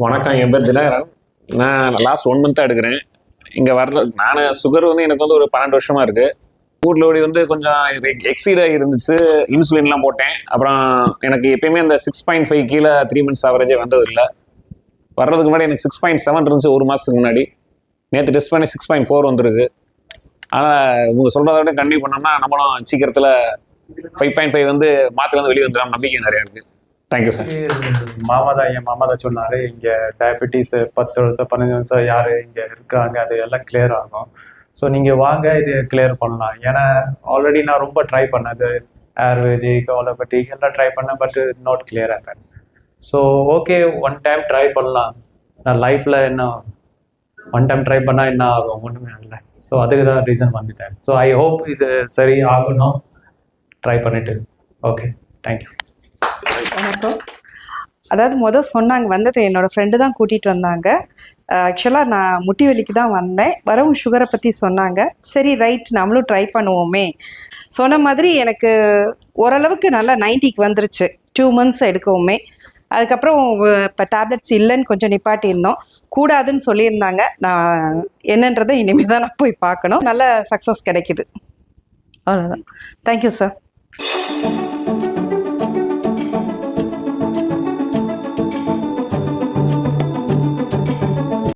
வணக்கம், என் பேர் தினகரன். நான் லாஸ்ட் 1 மந்த்தாக எடுக்கிறேன். இங்கே வர்ற நான் சுகர் வந்து எனக்கு வந்து ஒரு 12 வருஷமாக இருக்குது. வீட்டில் வந்து கொஞ்சம் எக்ஸீடாக இருந்துச்சு. இன்சுலின்லாம் போட்டேன். அப்புறம் எனக்கு எப்பயுமே அந்த 6.5 கீழே 3 மந்த்ஸ் ஆவரேஜே வந்தது இல்லை. வர்றதுக்கு முன்னாடி எனக்கு 6.7 இருந்துச்சு 1 மாதத்துக்கு முன்னாடி. நேற்று டெஸ்ட் பண்ணி 6.4 வந்துருக்கு. ஆனால் இவங்க சொல்கிறத விட கண்டிப்பாக பண்ணோம்னா நம்மளும் சீக்கிரத்தில் 5.5 வந்து மாத்திரை வந்து வெளியே வந்துடும் நம்பிக்கை நிறையா இருக்குது. Thank you sir. என் மாமா தான் சொன்னார், இங்கே டயபெட்டிஸ் 10 வருஷம் 15 வருஷம் யார் இங்கே இருக்காங்க, அது எல்லாம் கிளியர் ஆகும். ஸோ நீங்கள் வாங்க, இது கிளியர் பண்ணலாம். ஏன்னா ஆல்ரெடி நான் ரொம்ப ட்ரை பண்ணது, ஆயுர்வேதிக் அலோபதிக் எல்லாம் ட்ரை பண்ணேன், பட் நாட் கிளியர் ஆகிறேன். ஸோ ஓகே, 1 டைம் ட்ரை பண்ணலாம். நான் லைஃப்பில் என்ன 1 டைம் ட்ரை பண்ணால் என்ன ஆகும், ஒன்றுமே இல்லை. ஸோ அதுக்கு தான் ரீசன் வந்துட்டேன். ஸோ ஐ ஹோப் இது சரி ஆகணும், ட்ரை பண்ணிவிட்டு. Okay, thank you. வணக்கம். அதாவது சொன்னாங்க, வந்தது என்னோடய ஃப்ரெண்டு தான் கூட்டிகிட்டு வந்தாங்க. ஆக்சுவலாக நான் முட்டி வலிக்கு தான் வந்தேன். வரவும் சுகரை பற்றி சொன்னாங்க. சரி ரைட், நம்மளும் ட்ரை பண்ணுவோமே. சொன்ன மாதிரி எனக்கு ஓரளவுக்கு நல்லா 90க்கு வந்துருச்சு 2 மந்த்ஸ் எடுக்கவுமே. அதுக்கப்புறம் இப்போ டேப்லெட்ஸ் இல்லைன்னு கொஞ்சம் நிப்பாட்டியிருந்தோம். கூடாதுன்னு சொல்லியிருந்தாங்க. நான் என்னன்றதை இனிமேல் தான் நான் போய் பார்க்கணும். நல்ல சக்ஸஸ் கிடைக்குது. அவ்வளோதான். Thank you sir.